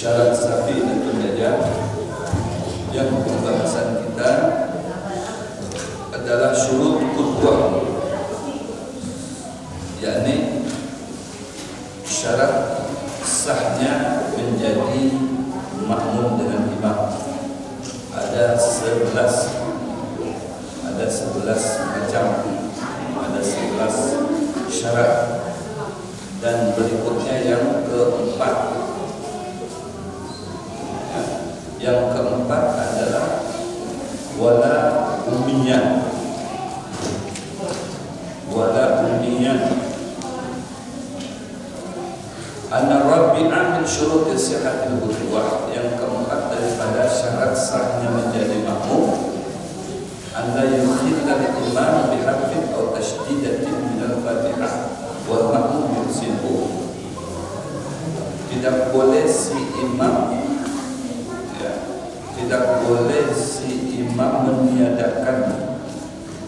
syarat safinatul najah, yang pembahasan kita adalah syurut qudwah, yakni syarat sahnya menjadi makmum dengan imam. Ada 11 macam, ada 11 syarat, dan berikutnya yang keempat. Yang keempat adalah wala ummiyah. An-rabi'ah min syuruti sihhatil qudwah. Yang keempat daripada syarat sahnya menjadi makmum, anda yukhilla al-imam biharfin aw tashdidatin min al-fatihah wal makmum yusibu. Tidak boleh si imam meniadakan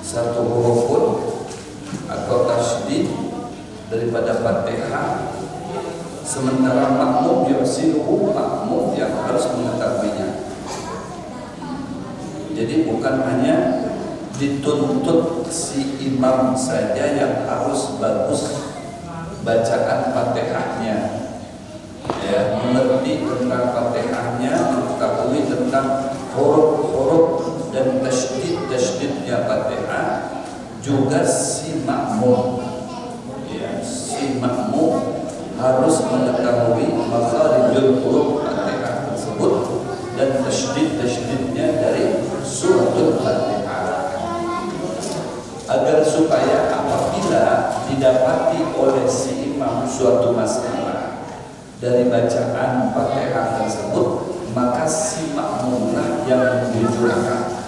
satu huruf pun atau tasydid daripada Fatihah, sementara makmum yusibu, makmum yang harus mengetahuinya. Jadi bukan hanya dituntut si imam saja yang harus bagus bacaan Fatihahnya, ya, mengerti tentang Fatihahnya, mengetahui tentang huruf-huruf dan tasydid-tasydidnya Fatihah. Juga si makmum, ya, si makmum harus mengetahui makharijul huruf Fatihah tersebut dan tasydid-tasydidnya dari suratul Fatihah, agar supaya apabila didapati oleh si imam suatu masalah dari bacaan Fatihah tersebut, maka si makmumlah yang menjujurkan,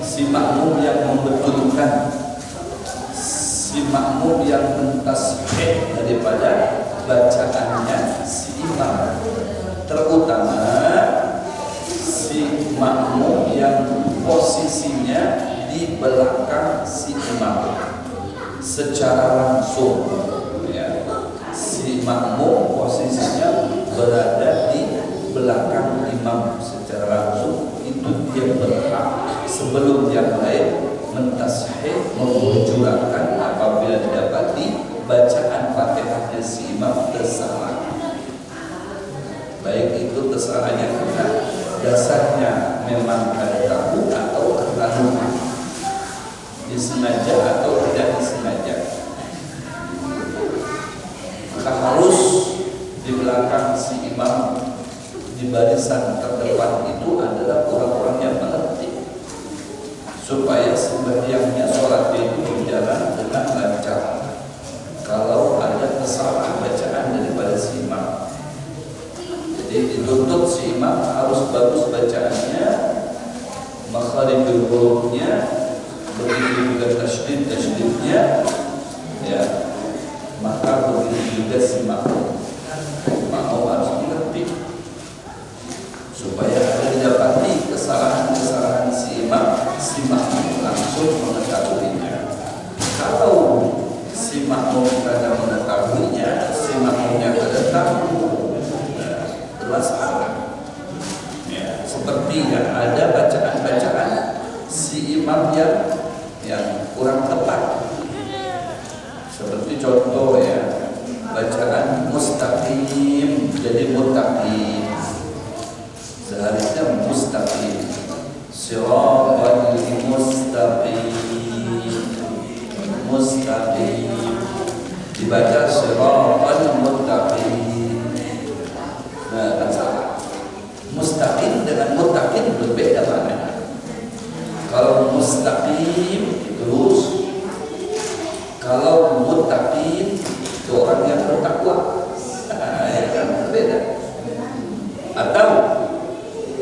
si makmum yang membetulkan, si makmum yang mentasbih daripada bacaannya si imam, terutama si makmum yang posisinya di belakang si imam secara langsung, ya. Si makmum posisinya berada di belakang imam secara langsung, itu dia berhak sebelum yang lain mentasbih, memujurakan apabila didapati bacaan Fatihahnya si imam tersalah. Baik itu kesalahannya karena dasarnya memang ada tahu atau karena lupa, disengaja atau tidak disengaja. Maka harus di belakang si imam, di barisan terdepan itu adalah orang-orang yang mengerti, supaya sembahyangnya, sholatnya itu berjalan dengan lancar. Kalau ada kesalahan bacaan daripada si imam, jadi dituntut si imam harus bagus bacaannya, makharijul hurufnya, begitu juga tasydid-tasydidnya, ya. Maka begitu juga si makmum harus mengerti, supaya ada didapati kesalahan-kesalahan si imam, si makmum langsung mengetahuinya. Kalau si makmum tidak mengetahuinya, si makmumnya tidak tahu, bermasalah. Ya, seperti ada bacaan-bacaan si imam yang kurang tepat. Seperti contoh, ya, bacaan mustaqim jadi muttaqin, seharusnya mustaqim, siratal mustaqim dibaca siratal muttaqin. Nah, kan salah. Mustaqim dengan muttaqin berbeda maknanya. Kalau mustaqim itu lurus, kalau muttaqin itu orang yang bertakwa. Ya kan, berbeda. Atau,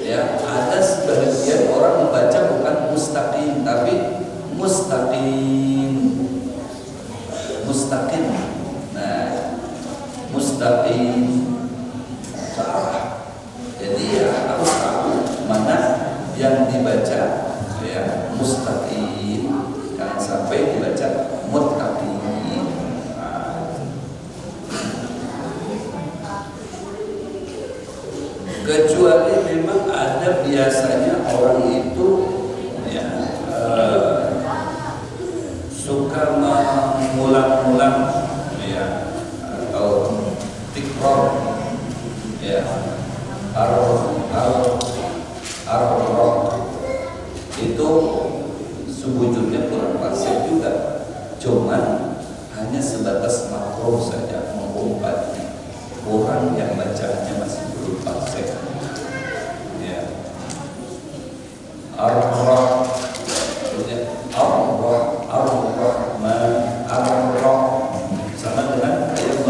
ya, ada sebagian orang membaca bukan mustaqim tapi mustaqim. Nah, mustaqim salah. Jadi ya harus tahu mana yang dibaca, ya, mustaqim, jangan sampai dibaca muttaqin. kecuali memang ada biasanya orang itu ya suka mengulang-ulang ya atau tikrar ya ar itu sebujurnya kurang fasih juga, cuman hanya sebatas makruh saja mengumpannya. Orang yang bacaannya masih belum fasih ya. Ar-Rahman sama dengan yang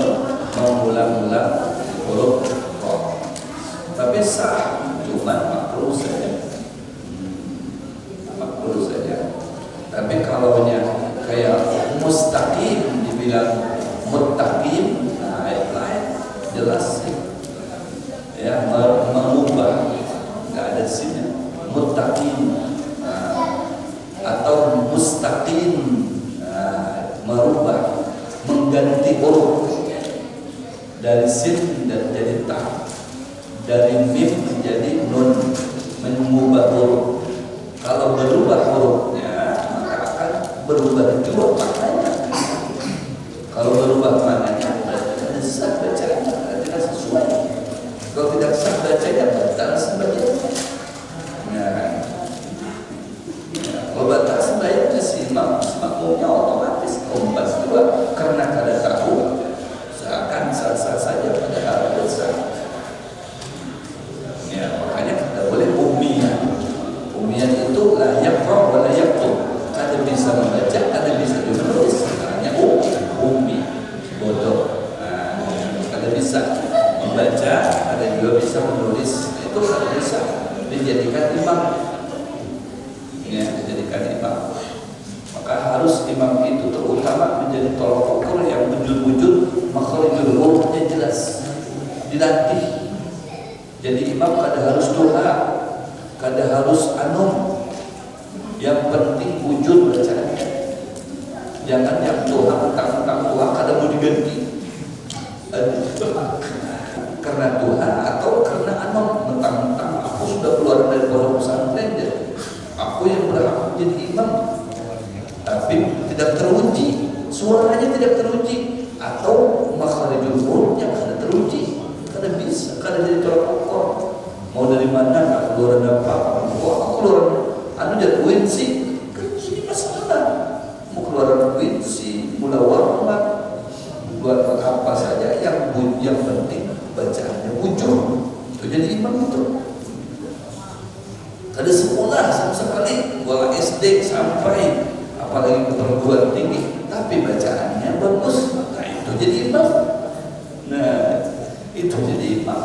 mengulang-ulang huruf roh, tapi sah, cuma makruh saja. Tapi kalau kayak mustaqim dibilang muttaqim, nah lain jelas sih ya, mengubah nggak ada sinnya muttaqim atau mustaqim, merubah, mengganti huruf dari sin dan jadi ta, dari mim menjadi nun, mengubah huruf. Kalau berubah hurufnya maka akan berubah juga maknanya. Kalau berubah maknanya berarti sah bacanya, tidak sesuai. Kalau tidak sah bacanya batal sembahyangnya. Nah, kalau batal sembahyangnya si makmumnya otomatis kompas juga karena kada tahu, seakan sah-sah saja padahal dosa. Ya, makanya tidak boleh umiyan. Umiyan itu la yaqra wa la yaktub. Kada bisa membaca, kada bisa juga menulis. Hanya ummi, bodoh. Kada bisa membaca, kada juga bisa menulis. Itu kada bisa dijadikan imam. Ya, dijadikan imam. Maka harus imam itu terutama menjadi tolok ukur yang wujud-wujud makharijul hurufnya jelas, dilatih. Jadi imam kada harus doa, kada harus anum, yang penting wujud bacaannya. Jangan yang doa mentang-mentang doa kada mau diganti karena doa atau karena anum, mentang-mentang aku sudah keluar dari pondok pesantren, aku yang berhak jadi imam, tapi tidak teruji, suaranya tidak teruji, atau makharijul hurufnya kada teruji, kada bisa, kada jadi tolak ukur. Mau dari mana? Nak keluaran apa? Aku keluaran jadi winsi, ini masalah. Mau keluaran winsi, mula warmat, buat apa saja, yang penting bacaannya wujud. Itu jadi imam itu. Kada sekolah sama sekali, mulai SD sampai apalagi ke perguruan tinggi, tapi bacaannya bagus, nah itu jadi imam. Nah itu jadi imam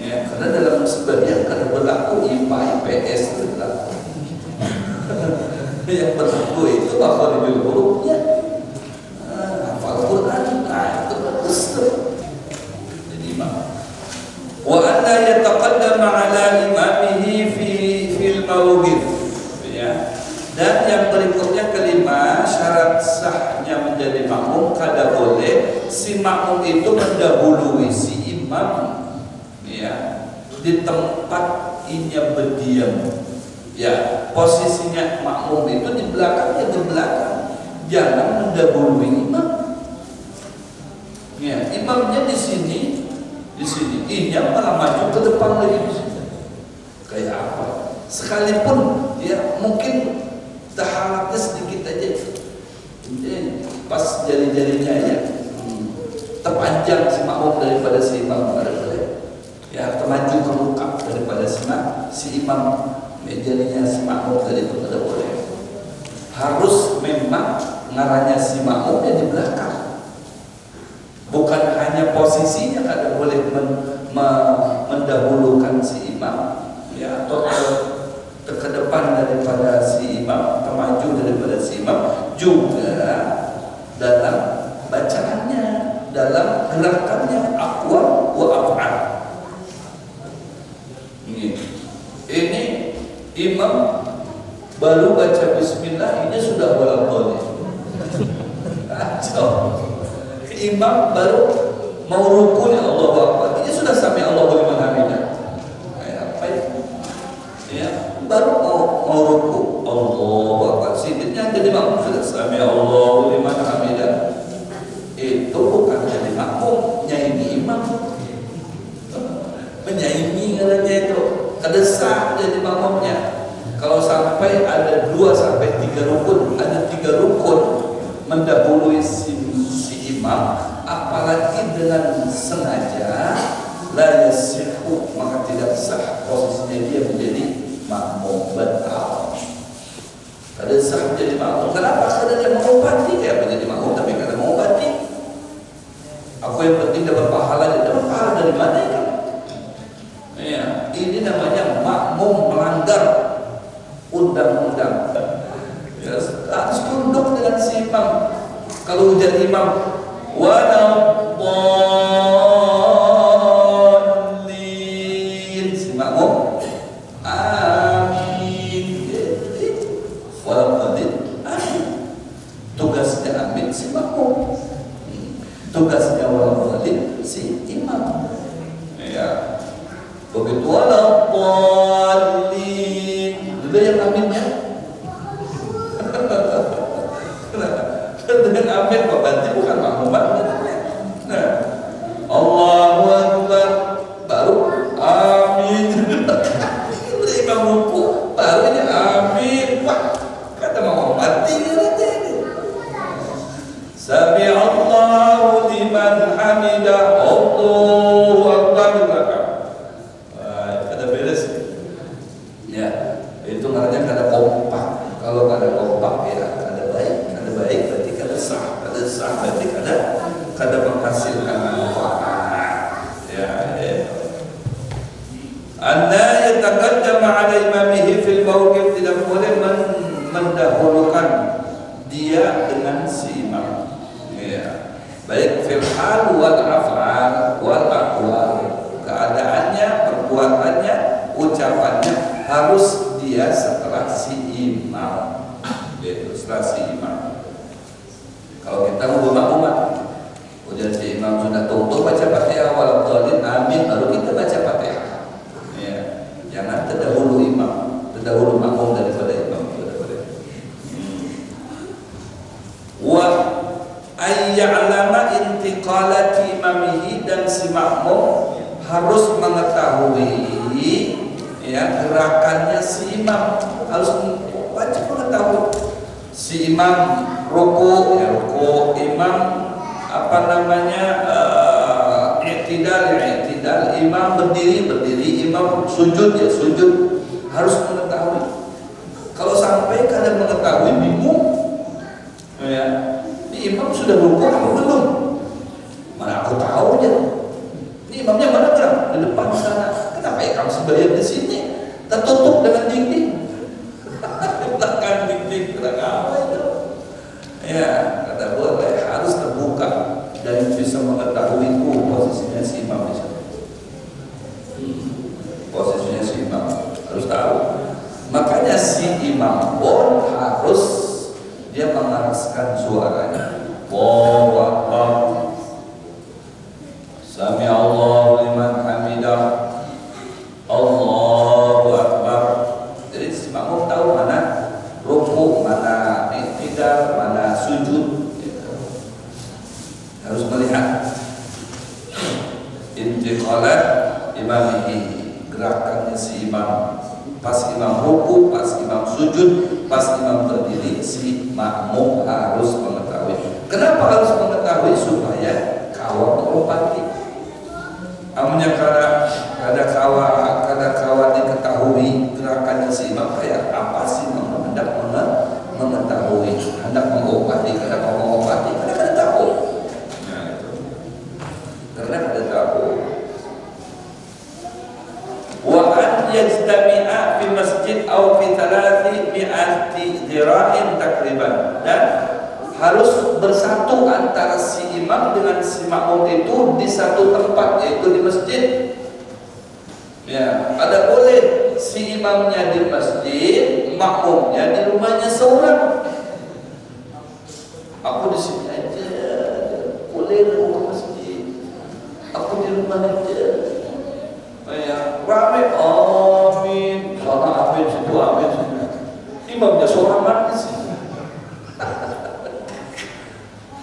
ya, karena dalam sebagian kada berlaku IPA, IPS berlaku. Yang berlaku itu makharijul hurufnya, hafal Quran, nah itu bagus tuh jadi imam. Wa anna yataqaddama ala imamihi fil mawqif ya. Dan yang berikutnya kelima, syarat sahnya menjadi makmum, kada boleh si makmum itu mendahului si imam ya di tempat inya berdiam. Ya, posisinya makmum itu di belakang, ya di belakang. Jangan mendahului imam. Ya, imamnya di sini, inya malah maju ke depan lagi. Kayak apa? Sekalipun ya mungkin tahalatnya sedikit aja, pas jari-jarinya ya terpanjang si makmum daripada si imam, ya termaju ke muka daripada si imam, jarinya si makmum daripada boleh. Harus memang ngaranya si makmum yang di belakang, bukan hanya posisinya kada boleh mendahulukan si imam ya, atau ke depan daripada si imam, termaju daripada si imam, juga dalam bacaannya, dalam gerakannya, aqwal wa af'al. Ini imam baru baca bismillah, ini sudah bolak-balik. Kacau. Imam baru mau rukun, ya Allahu Akbar, ini sudah sami Allahu liman hamidah. katanya itu, kedesah jadi makmumnya. Kalau sampai ada 2 sampai 3 rukun, ada 3 rukun mendahului si imam, apalagi dengan sengaja, la yasihu, maka tidak sah posisinya dia menjadi makmum batal. Kada sah menjadi makmum. Kenapa? Karena dia mengobati, dia menjadi makmum tapi kada mengobati. Aku yang penting dapat pahala, dapat pahala dari mana itu? Ya, ini namanya makmum melanggar undang-undang. Ya, harus tunduk dengan si imam. Kalau ujar imam, waladdallin, si makmum amin. Waladdallin amin. Tugasnya amin si makmum, tugasnya waladdallin si imam. Ya, begitu waladdallin, itu yang aminnya. Dengan amin kok berarti bukan makmum banget. Nah, Allahu Akbar baru amin. Udah imam ruku baru ini amin. Wah, kata mau mati nanti. Sami Allahu liman hamidah, Allahu Akbar juga. Kada beres. Ya, itu namanya kada kompak. Kalau kada kompak ya kada baik berarti kada sah berarti kada menghasilkan manfaat. Ya. Anda yataqaddama ala imamihi fil mawqif, tidak boleh mendahulukan dia dengan si imam. Ya. Baik fil hal wal af'al wal aqwal, keadaannya, perbuatannya, ucapannya harus dia setelah si imam. Yaitu setelah si imam. Kalau kita mau bermakmuman, ujar si imam sudah tutup baca Fatihah waladdallin amin, baru kita baca Fatihah. Ya, jangan terdahulu imam, terdahulu makmum daripada imam. Wa ayya'lama intiqalati imamihi, dan si makmum harus mengetahui ya gerakannya si imam, harus wajib mengetahui. Si imam ruku, ya ruku, imam apa namanya i'tidal, imam berdiri, imam sujud, ya sujud, harus mengetahui. Kalau sampai kada mengetahui, bingung. Ya, ini imam sudah ruku atau belum? Mana aku tahu aja. Ini imamnya mana kan? Di depan sana. Kenapa ya kamu sembahyang di sini? Tertutup dengan dinding. Belakang dinding, belakang apa itu? Ya, kata boleh, harus terbuka dan bisa mengetahui posisinya si imam di sana. Posisinya si imam harus tahu. Makanya si imam pun harus dia mengeraskan suaranya. Allahu Akbar, Sami Allahu liman hamidah, Allahu Akbar. Jadi si makmum tahu mana ruku, mana i'tidal, mana sujud. Harus melihat intiqalat imamihi, gerakannya si imam. Pas imam ruku, pas imam sujud, pas imam berdiri, si makmum harus mengetahui. Kenapa harus mengetahui? Supaya kawan mengobati. Amnya kada kawan diketahui gerakannya si imam kayak apa sih, imam hendak mengetahui, hendak mengobati, kada mau mengobati, kada tahu. Nah itu, karena kada tahu. Wa an yajtami'a fi masjid aw fi 300 dhira'in takriban, dan harus bersatu antara si imam dengan si makmum itu di satu tempat, yaitu di masjid. Ya, ada boleh si imamnya di masjid, makmumnya di rumahnya seorang. Aku di sini aja, boleh ke masjid. Aku di rumah aja. Ya, rame amin, sana amin, situ amin, imamnya seorang mana sih?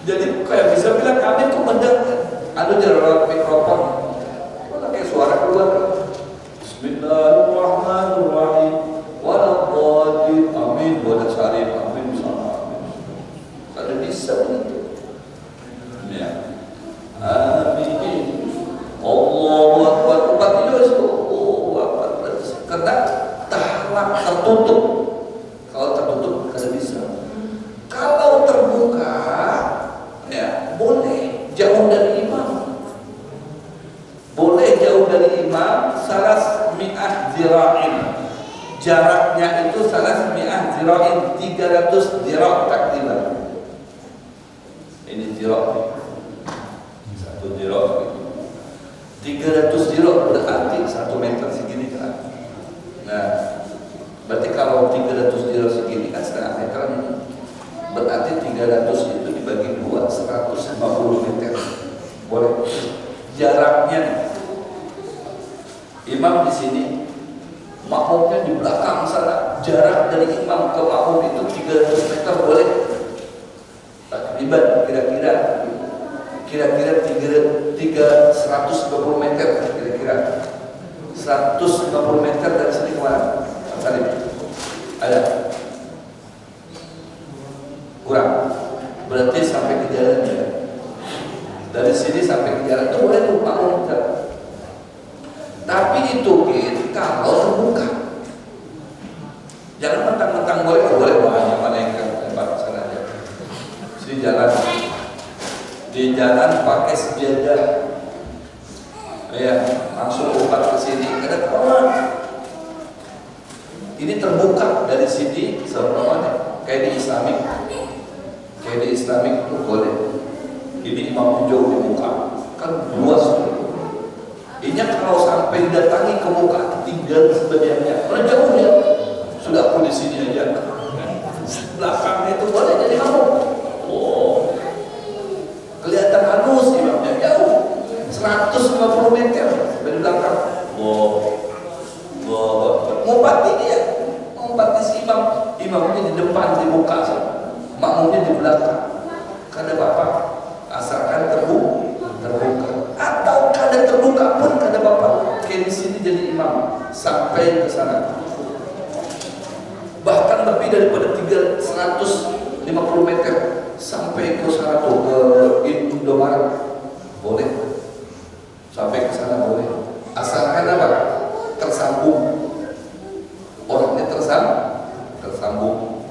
Jadi kayak bisa bilang amin kok mendengar, ada jarak mikrofon, mana kayak suara keluar, dira'in 300 dira' takriban. Ini dira', satu dira' 300 dira' berarti 1 meter segini kan. Nah, berarti kalau 300 dira' segini kan setengah meter ini. Berarti 300 itu dibagi 2, 150 meter. Boleh. Jaraknya imam di sini, makmumnya di belakang sana. Jarak dari imam ke makmum itu 300 meter boleh. Takriban kira-kira 150 meter kira-kira 150 meter dari sini kemana? Salim ada kurang, berarti sampai ke jalan ya. Dari sini sampai ke jalan itu boleh tuh makmum. Tapi itu kalau terbuka, jangan mentang-mentang boleh banyak mana yang tempat sana aja. Di jalan pakai sejadah, ya langsung lompat ke sini, ada kawan. Ini terbuka dari sini semuanya, kayak di Islamik itu boleh. Ini imam jauh di muka, kan luas. Ini kalau sampai datangi ke muka, tinggal sebenarnya, jauhnya sudah pun di sini aja. Belakangnya itu boleh jadi makmum. Oh, kelihatan halus imamnya jauh, 150 meter dari belakang. Ngumpati dia, ngumpati si imamnya di depan di muka, makmumnya di belakang. Kada bapak, asalkan terbuka. Atau kada terbuka pun kada bapak, kayak di sini jadi imam sampai ke sana. Bahkan lebih daripada 150 meter sampai ke sana tuh ke Indomaret boleh, sampai ke sana boleh, asalkan apa? Tersambung, orangnya tersambung.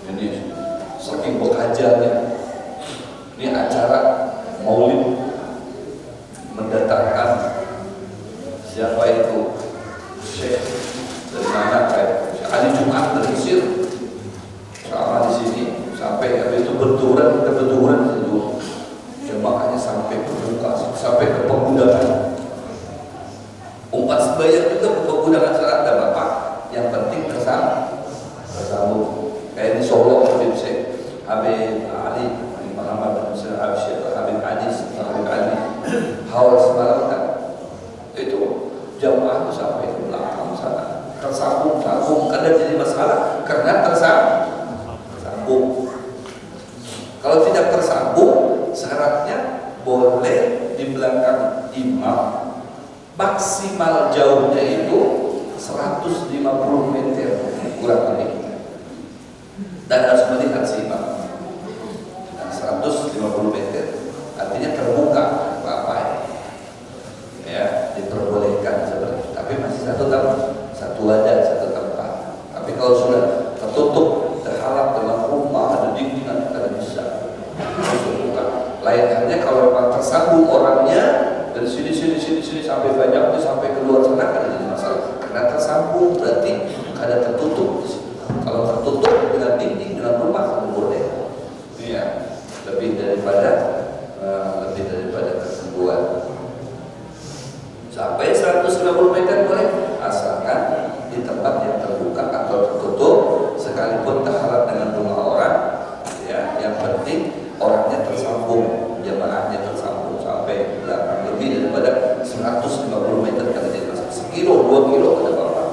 Ini saking bekajarnya, ini acara maulid mendatangkan siapa itu Syekh dari mana, kayak hari Jumat dari Mesir sama di sini sampai habis itu berturan itu jemaahnya sampai berbuka, sampai ke pegunungan. Umat sebayar itu ke pegunungan serata bapak, yang penting tersambung. Kayak di Solo Habib Ali Muhammad bin Habib Ali Haul semalam kan, itu jemaah itu sampai ke belakang sana, tersambung. Kadang jadi masalah karena tersambung. Kalau tidak tersambung, syaratnya boleh di belakang imam, maksimal jauhnya itu 150 meter kurang lebih, dan harus melihat si imam. 150 meter artinya terbuka apa ya, diperbolehkan seperti itu. Tapi masih satu tempat. Tapi kalau sudah tertutup, terhalang dengan rumah, ada dindingan, tidak bisa. Harus terbuka. Lain halnya kalau memang tersambung orangnya dari sini sampai banyaknya sampai keluar sana, kan jadi masalah. Karena tersambung berarti ada tertutup. Kalau tertutup dengan dinding, dengan rumah, boleh. Iya, lebih daripada kesembuhan. Sampai 150 meter boleh, asalkan di tempat yang terbuka atau tertutup, sekalipun terhalang dengan rumah orang. Ya, yang penting orangnya tersambung, jemaahnya tersambung sampai belakang, lebih daripada 150 meter kan jadi masalah. 1 kilo, 2 kilo ada apa-apa.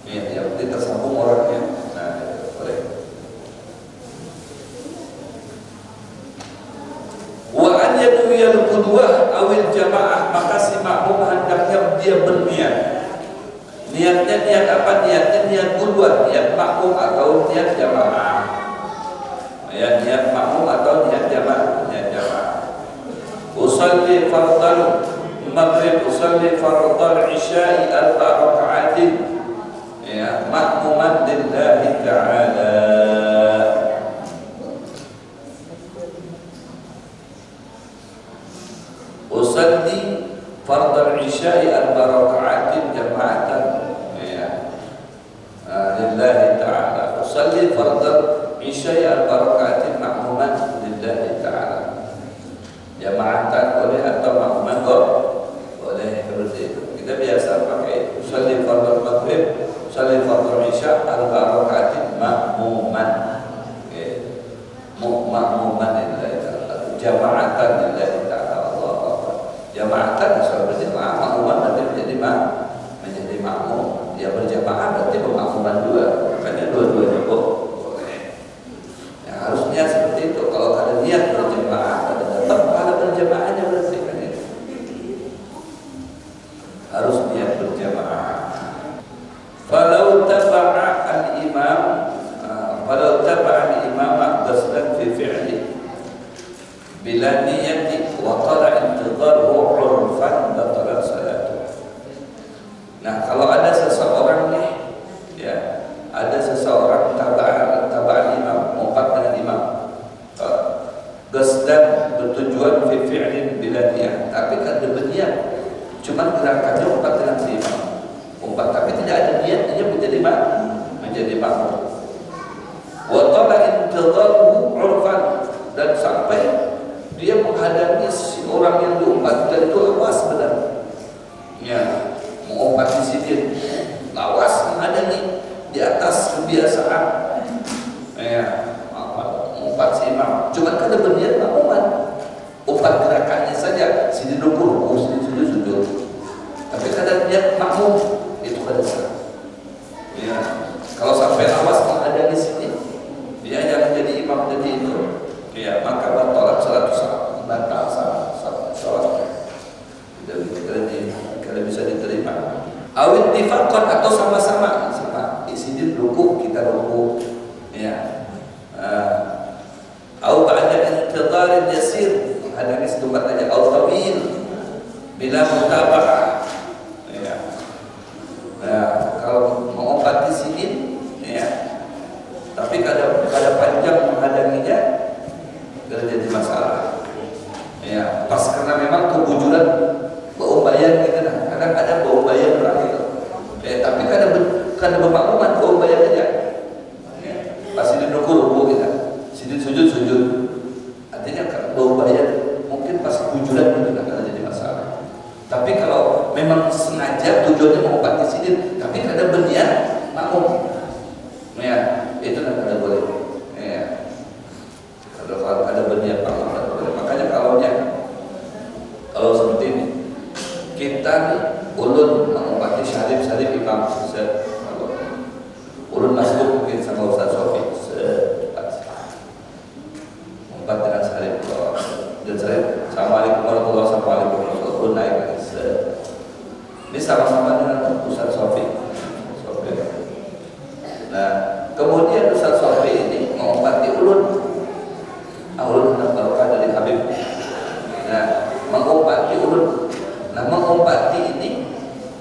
Ya, yang penting tersambung orangnya. Nah, boleh. Wa an yadwiyal qudwah awil jamaah, maka si makmum hendaknya dia berniat. Niatnya niat apa? Niatnya niat qudwah, niat makmum atau niat jamaah. Ya, niat makmum atau niat jamaah, Usalli fardal maghrib, usalli fardal isya'i 4 raka'atin. Ya, makmuman lillahi ta'ala. Usalli fardal isya'i 4 raka'atin jama'atan, ya, lillahi ta'ala. usalli fardal isya'i arba raka'atin ma'muman lillahi ta'ala. Jamaatan boleh atau makmuman boleh. Kita biasa pakai usalli fardal maghrib, usalli fardal isya' arba raka'atin ma'muman. Ma'muman lillahi ta'ala, jamaatan lillahi ta'ala. Allah Akbar. Jamaatan asal berjamaah, makmuman berarti menjadi makmum. Dia berjamaah berarti pemakmuman dua. Makanya dua-duanya boleh. Ya, harus niat seperti itu. Kalau ada niat berjamaah, ada dapat pahala berjamaahnya berarti kan itu. Harus niat berjamaah. Falau taba'a al-imam, falau taba'a al-imam qasdan fi fi'li bila niyati wa qala intidharuhu 'urfan batalat salatu. Nah, kalau ada seseorang nih, ya, ada seseorang taba'an imam, mufat dengan imam, qasdan bertujuan fi fi'lin bila niyat, tapi kan ada niat, cuma gerakannya mufat dengan si imam, mufat tapi tidak ada niat, dia menjadi makmum. Wa qala intidharuhu 'urfan, dan sampai dia menghadapi si orang yang diumpat dan itu lawas benar. Ya, mengumpat di sini lawas menghadapi di atas kebiasaan. Ya, mengumpat si imam. Cuma kada berniat makmuman. Umpat gerakannya saja, sini ruku, sini sujud. Tapi kada niat makmum, itu kada sah. Ya, kalau sampai lawas menghadapi sini, dia yang menjadi imam jadi itu. Ya, maka batalat salat, batal salat. Kalau bisa diterima. Awit tifaqan atau sama di sini ruku, kita ruku. Ya. Au ba'da intidhar yasir, hadis tempat aja au tawil bila mutaba'ah. Ya. Nah, kalau mengobati sini, ya. Tapi kada panjang menghadapinya, jadi masalah. Ya, pas karena memang kebujuran bau bayan gitu nah. Kadang ada bau bayan berakhir. Tapi kada bermakmuman bau bayan aja. Ya, pas ini ruku kita, sini sujud. Artinya bau bayan mungkin pas kebujuran gitu nah, kada jadi masalah. Tapi kalau memang sengaja tujuannya mau obati sini, tapi kada berniat makmum. Ya, itu kada boleh. Ya. Kalau ada berniat makmum, makanya kalau seperti ini kita nih ulun mengobati syarif imam ulun masuk mungkin sama Ustaz Sofi mengobati dengan syarif dan syarif Assalamualaikum warahmatullahi wabarakatuh, ulun naik ini sama-sama dengan Ustaz Sofi. Nah, kemudian Ustaz Sofi ini mengobati ulun hendak barokah dari Habib. Nah, mengompati ulun. Nah, mengompati ini,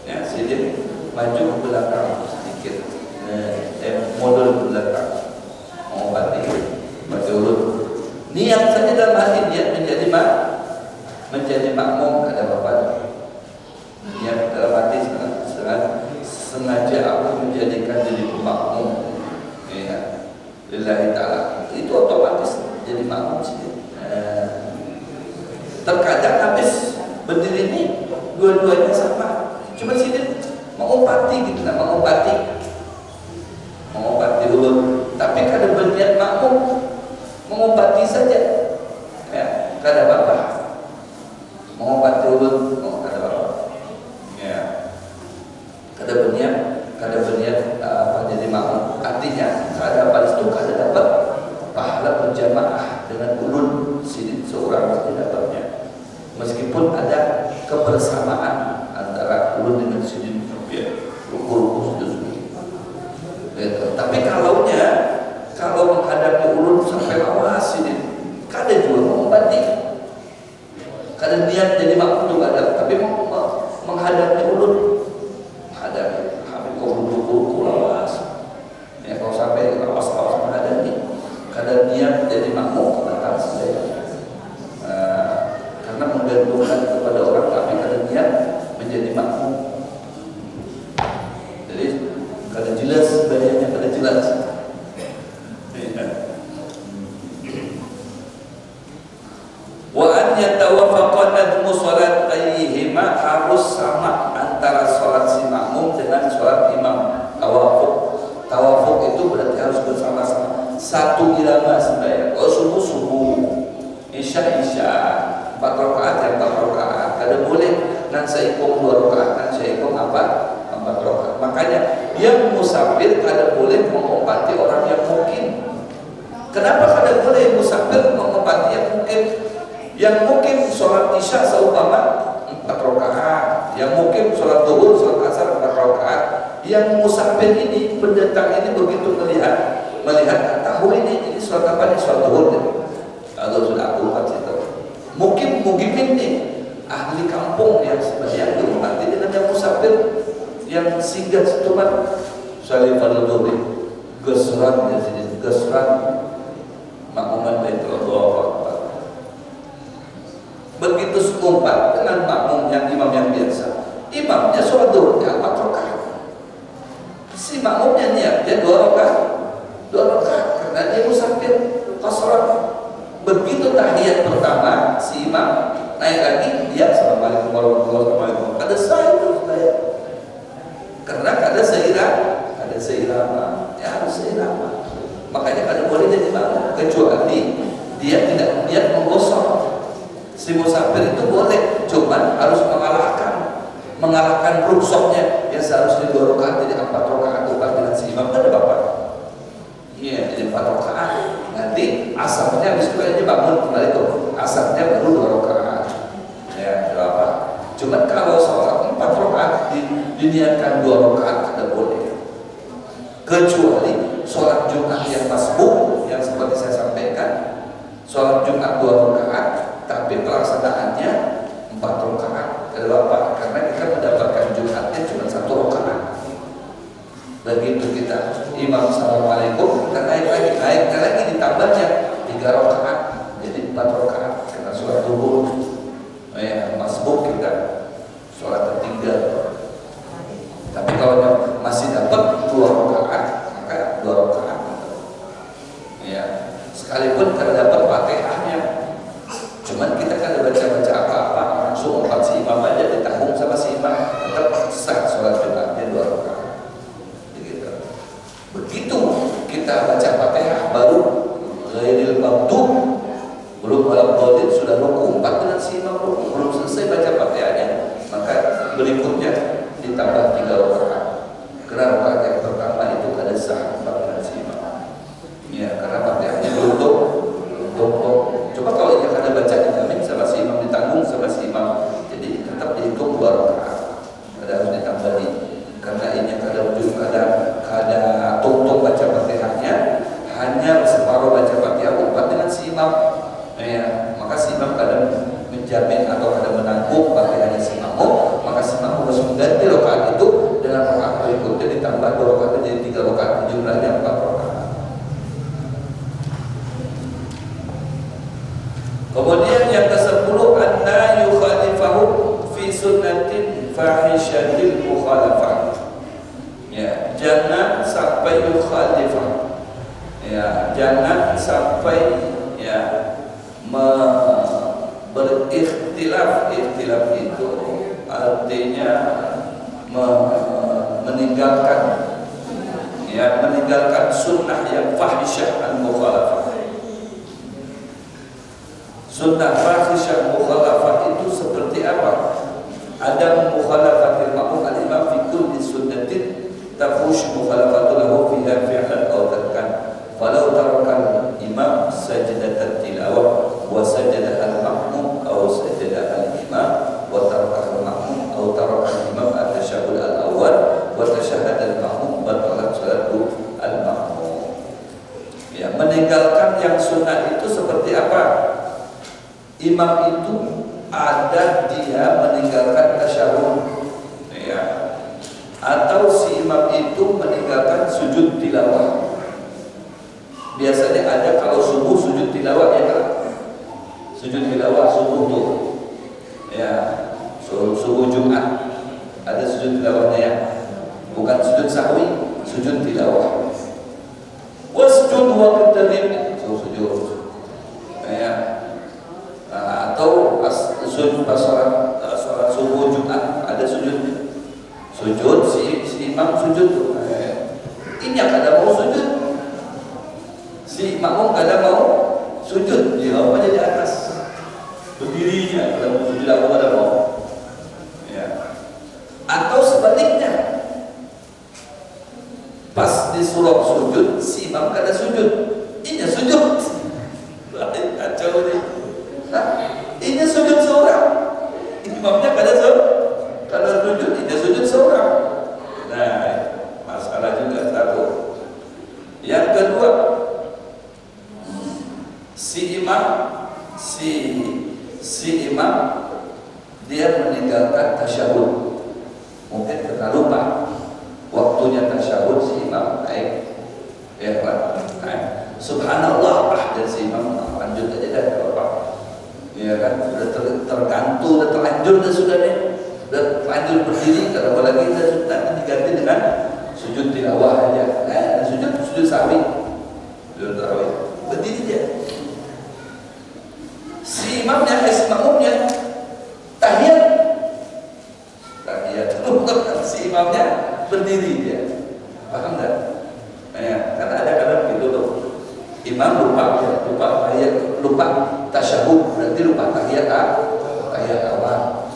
ya, sini maju ke belakang sedikit. Mundur ke belakang. Mengompati ulun. Niat saja dalam hati niat menjadi makmum ada apa-apa. Niat dalam hati sengaja aku menjadikan diri makmum. Ya, lillahi ta'ala. Itu otomatis jadi makmum sih. Terkadang habis berdiri ini dua-duanya sama. Cuma sini mengobati gitu, mengobati ulun. Tapi kada berniat makmum, mengobati saja. Ya, kada apa-apa. Mengobati ulun, kada apa-apa. Ya, kada berniat jadi makmum. Artinya kada pada itu kada dapat pahala berjamaah dengan ulun sini seorang saja dapatnya, meskipun ada kebersamaan antara ulun dengan sujud ruku sujud. Tapi kalau menghadapi ulun sampai lawas sini, kada juga mengobati, kada niat jadi makmum juga ada, tapi menghadapi ulun, menghadapi habis ruku lawas. Ya, kalau sampai lawas menghadapi, kada niat jadi makmum batal saja. Karena menggantungkan kepada orang tapi kada niat nan saikong 2 rakaat, nan saikong 4 rakaat. Makanya yang musafir kada boleh mengobati orang yang mukim. Kenapa kada boleh musafir mengobati yang mukim? Yang mukim sholat isya seumpama 4 rakaat, yang mukim sholat zuhur, sholat asar 4 rakaat. Yang musafir ini, pendatang ini begitu melihat tahu ini sholat apa nih, sholat zuhur nih. Kalau sudah aku situ. Mukimin nih ahli kampung yang sebenarnya dihormati dengan yang musafir yang singgah setuman salih pada duri gesran ya sini gesran makmuman Baitullah. Begitu sekumpat dengan makmum yang imam yang biasa, imamnya sholat zuhurnya 4 rakaat, si makmumnya niatnya 2 rakaat karena dia musafir qasran. Begitu tahiyat pertama si imam naik lagi, dia assalamualaikum warahmatullahi wabarakatuh, kada sah itu saya karena kada seirama, ya harus seirama. Makanya kada boleh jadi makmum kecuali dia tidak niat menggosok. Si musafir itu boleh, cuman harus mengalahkan rukshohnya yang seharusnya 2 rakaat jadi 4 rakaat dengan si imam. Ada bapak? Iya, jadi 4 rakaat. Nanti asarnya habis itu aja bangun kembali tuh. Asarnya baru 2 rakaat. Ya, berapa? Cuman kalau sholat 4 rakaat diniatkan 2 rakaat tidak boleh. Kecuali sholat Jumat yang masbuk yang seperti saya sampaikan, sholat Jumat 2 rakaat, tapi pelaksanaannya 4 rakaat. Kenapa? Karena kita mendapatkan Jumatnya cuma 1 rakaat. Begitu kita imam assalamualaikum, kita naik lagi ditambahnya 3 rakaat, jadi 4 rakaat karena sholat zuhur. Masbuk kita sholat ketiga. Tapi kalau masih dapat 2 rakaat, maka 2 rakaat. Ya, sekalipun kada dapat Fatihahnya, cuman kita kada baca apa-apa, langsung lompat si imam aja, ditanggung sama si imam, tetap sah sholat Jumatnya 2 rakaat. Begitu kita baca Fatihah baru ghairil maghdub, belum alam dhalin, sudah ruku 4 dengan si imam ruku, belum selesai baca Fatihahnya, maka berikutnya ditambah 3 rakaat. Karena rakaat yang pertama itu kada sah dengan si imam. Ya, karena Fatihahnya belum. Coba kalau dia kada baca dijamin sama si imam, ditanggung sama si imam, jadi tetap dihitung 2 rakaat. Kada harus ditambahi. Karena ini kada wujud, kada tungtung baca Fatihahnya, hanya separuh baca Fatihah 4 dengan si imam. Ya, maka si imam kadang menjamin atau kadang menanggung Fatihahnya si makmum, maka si makmum harus mengganti rakaat itu dengan rakaat berikutnya ditambah 2 rakaat jadi 3 rakaat, jumlahnya 4 rakaat. Kemudian yang ke-10, anna yukhalifahu fi sunnatin fahishatil mukhalafah. Ya, jangan sampai yukhalifah. Ya, jangan sampai ya berikhtilaf. Ikhtilaf itu artinya meninggalkan sunnah yang fahisyah al-mukhalafah. Sunnah fahisyah mukhalafah itu seperti apa? Ada mukhalafatil ma'mum al-imam fi kulli sunnatin tafush mukhalafatu lahu fiha fi'lan aw tarkan. Falau taraka al-imam sajdatat tilawah wa sajada al-ma'mum aw sajada al-imam wa taraka al-ma'mum aw taraka al-imam at-tashahhud al-awwal wa tashahhada al-ma'mum batalat salatu al-ma'mum. Ya, meninggalkan yang sunnah itu seperti apa? Imam itu ada dia meninggalkan tasyahud, ya, atau si imam itu meninggalkan sujud tilawah. Biasanya ada kalau subuh sujud tilawah, ya kan? Sujud tilawah subuh tuh, ya, subuh Jumat ada sujud tilawahnya, ya, bukan sujud sahwi, sujud tilawah. Wasjud wa qtarib, sujud, ya. Atau sujud pas sholat subuh Jumat ada sujud si imam sujud tuh. Ini yang kada mau sujud, si makmum kada mau sujud, dia apa di atas berdirinya kada mau sujud, aku kada mau. yang meninggalkan tasyahud, mungkin karena lupa waktunya tasyahud, si imam naik, ya kan? Naik. Subhanallah, dan si imam lanjut aja dah, apa? Ya kan? Sudah tergantung, sudah terlanjur, sudah deh, sudah terlanjur berdiri. Kalau lagi sudah diganti dengan sujud tilawah aja, sujud sahwi, sujud tarawih, berdiri dia. Si imamnya, makmumnya tahiyat, si imamnya berdiri dia, paham tak? Ya, karena ada kadang gitu tuh, imam lupa tahiyat, lupa tasyahud, berarti lupa tahiyat awal,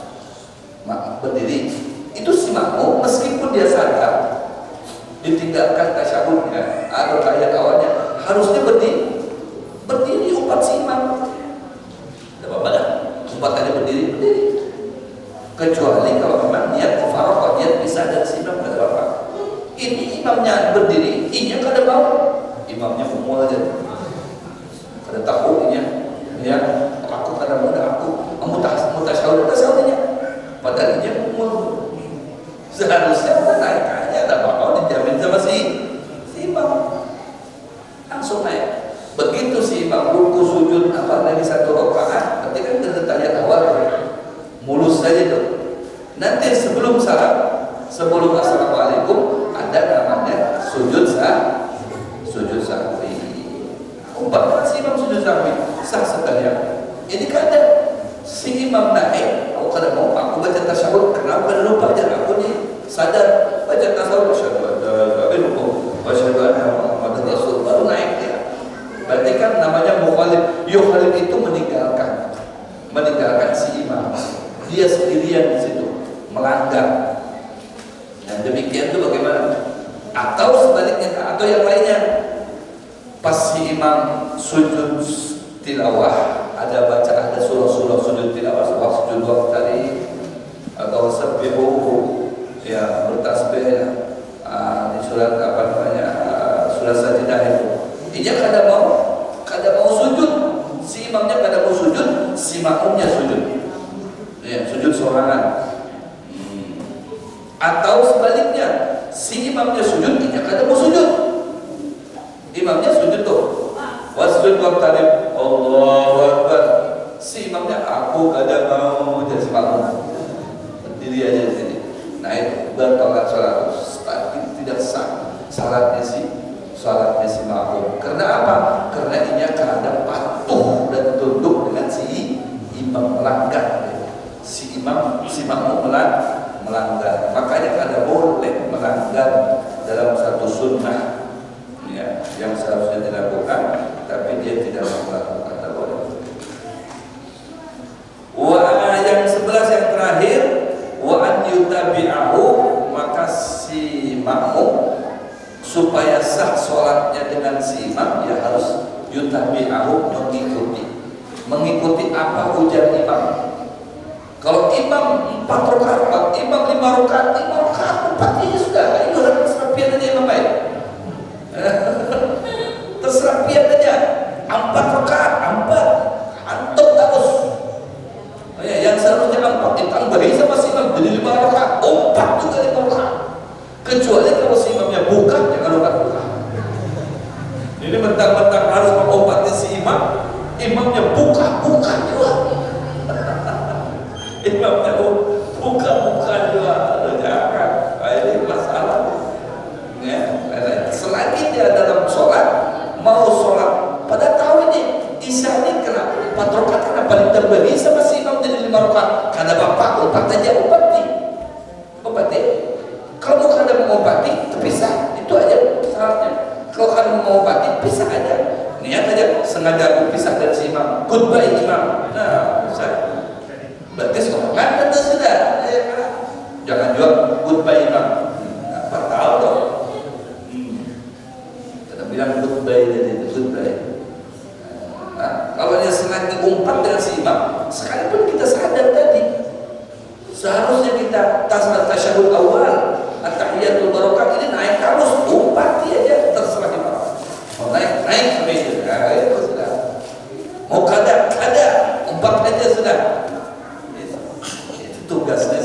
berdiri. Itu si makmum meskipun dia sadar ditinggalkan tasyahudnya atau tahiyat awalnya, harusnya berdiri umpat si imam. Tidak apa-apa kan? Umpat tadi berdiri. Kecuali kalau memang niat mufaraqah, niat bisa dan si imam tidak apa-apa. Ini imamnya berdiri, inya kada mau, imamnya umul aja. Kada tahu inya, ya aku kada mau, aku tasyahudnya. Padahal inya umul. Seharusnya naik aja, ada apa-apa dijamin sama si imam, langsung naik. Begitu si imam ruku sujud apa dari satu rakaat, berarti kan tahiyat awal mulus saja tuh. Nanti sebelum assalamualaikum ada namanya sujud sahwi. Umpamanya si imam sujud sahwi sah sekalian. Ini kada si imam naik, aku kada mau, aku baca tasyahud, kenapa kada lupa aja, aku nih sadar baca tasyahud, asyhadu an la ilaha illallah wa asyhadu anna muhammadar rasul, baru naik dia. Berarti kan namanya mukhalif. Yukhalif itu meninggalkan si imam, dia sendirian di situ melanggar. Dan demikian itu bagaimana? Atau sebaliknya, atau yang lainnya, pas si imam sujud tilawah, ada surah sujud tilawah, sujud waktu tadi, atau sabbihu, ya bertasbih, di surat apa namanya, surat Sajdah itu. Ia kada mau sujud, si imamnya kada mau sujud, si makmumnya sujud, ya, sujud sorangan. Atau sebaliknya, si imamnya sujud, ia kada mau sujud, imamnya sujud tuh, wasjud waqtarib, Allahu Akbar, si imamnya aku kada mau, jadi si makmum berdiri aja di sini. Nah itu bertolak salat, tidak sah salatnya si makmum. Karena apa? Karena ini kada patuh dan tunduk dengan si imam, melanggar. Si makmum melanggar. Makanya kada boleh melanggar dalam satu sunnah, ya, yang seharusnya dilakukan, tapi dia tidak melakukan, kada boleh. Yang 11 yang terakhir, wa an yutabi'ahu, maka si makmum supaya sah sholatnya dengan si imam, ya harus yutabi'ahu, mengikuti apa ujar imam. Kalau imam 4 rakaat, imam 5 rakaat, 4 ini sudah, itu harus serapian aja imam baik. Terserapian aja, 4 rakaat, 4 antum terus. Ya, yang seharusnya 4 ditambahi sama si imam jadi 5 rakaat, 4 juga 5 rakaat. Kecuali kalau si imamnya bukan, jangan lupa. Ini mentang-mentang harus mengobati si imam, imamnya bukan juga. Imamnya bukan juga, jangan. Ini masalah. Ya, selagi dia dalam sholat, mau sholat, pada tahu ini isya ini kena 4 rakaat, kenapa ditambahi sama si imam jadi 5 rakaat? Karena bapak 4 aja obati. Kalau bukan ada mengobati, terpisah. Itu aja syaratnya. Kalau ada mengobati, pisah aja. Niat aja, sengaja berpisah dari si imam. Goodbye imam. Nah, bisa. Berarti sholat itu sudah. Jangan juga goodbye imam. Apa tahu dong. Kita bilang goodbye dari itu, goodbye. Nah, kalau dia sengaja umpat dengan si imam, sekalipun kita sadar tadi, seharusnya kita tasyahud awal, at-tahiyatul barakah ini naik terus, umpati aja, terserah imam. Mau naik sampai itu, itu sudah. Mau kada, umpat aja sudah. Itu tugasnya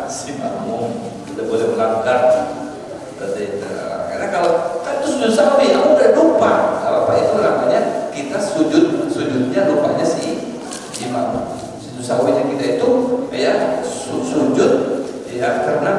si makmum, tidak boleh melanggar. Karena kalau kan itu sujud sahwi, aku udah lupa, apa itu namanya kita sujudnya lupanya si imam. Sujud sahwinya kita itu ya sujud ya karena